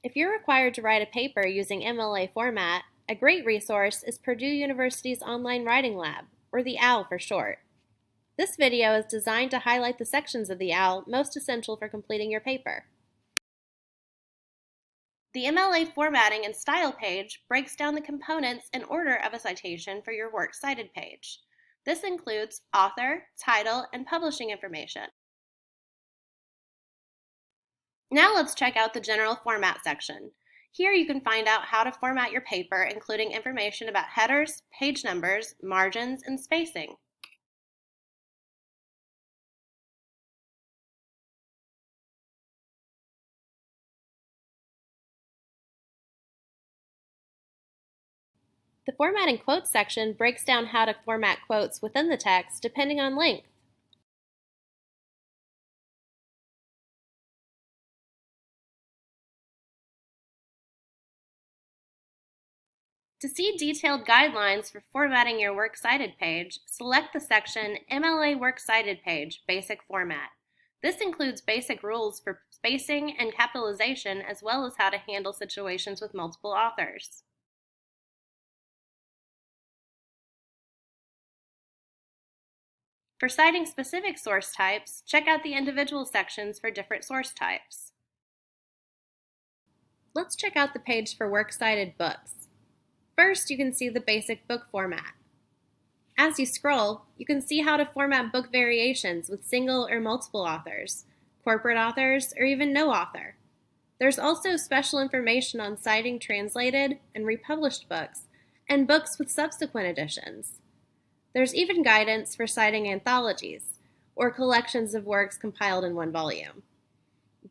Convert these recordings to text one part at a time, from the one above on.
If you're required to write a paper using MLA format, a great resource is Purdue University's online writing lab, or the OWL for short. This video is designed to highlight the sections of the OWL most essential for completing your paper. The MLA formatting and style page breaks down the components and order of a citation for your works cited page. This includes author, title, and publishing information. Now let's check out the general format section. Here you can find out how to format your paper, including information about headers, page numbers, margins, and spacing. The Format and Quotes section breaks down how to format quotes within the text depending on length. To see detailed guidelines for formatting your Works Cited page, select the section MLA Works Cited Page, Basic Format. This includes basic rules for spacing and capitalization, as well as how to handle situations with multiple authors. For citing specific source types, check out the individual sections for different source types. Let's check out the page for Works Cited books. First, you can see the basic book format. As you scroll, you can see how to format book variations with single or multiple authors, corporate authors, or even no author. There's also special information on citing translated and republished books, and books with subsequent editions. There's even guidance for citing anthologies, or collections of works compiled in one volume.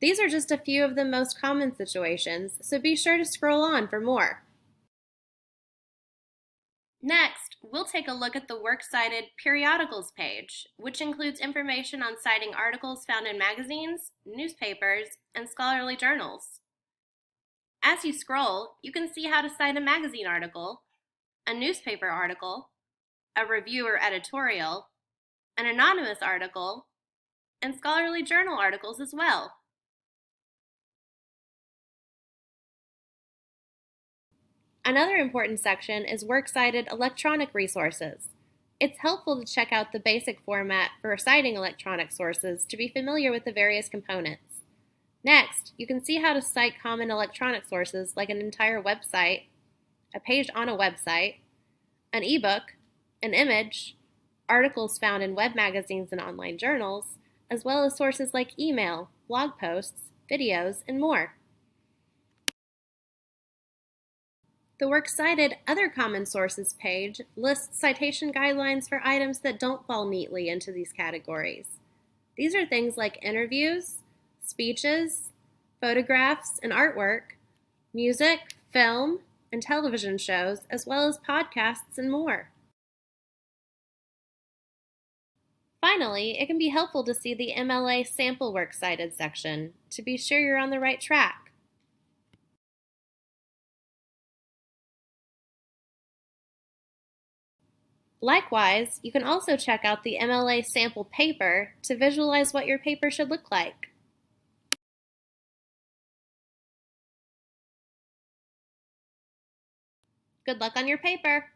These are just a few of the most common situations, so be sure to scroll on for more. Next, we'll take a look at the Works Cited Periodicals page, which includes information on citing articles found in magazines, newspapers, and scholarly journals. As you scroll, you can see how to cite a magazine article, a newspaper article, a review or editorial, an anonymous article, and scholarly journal articles as well. Another important section is Works Cited Electronic Resources. It's helpful to check out the basic format for citing electronic sources to be familiar with the various components. Next, you can see how to cite common electronic sources like an entire website, a page on a website, an ebook, an image, articles found in web magazines and online journals, as well as sources like email, blog posts, videos, and more. The Works Cited Other Common Sources page lists citation guidelines for items that don't fall neatly into these categories. These are things like interviews, speeches, photographs and artwork, music, film, and television shows, as well as podcasts and more. Finally, it can be helpful to see the MLA Sample Works Cited section to be sure you're on the right track. Likewise, you can also check out the MLA sample paper to visualize what your paper should look like. Good luck on your paper!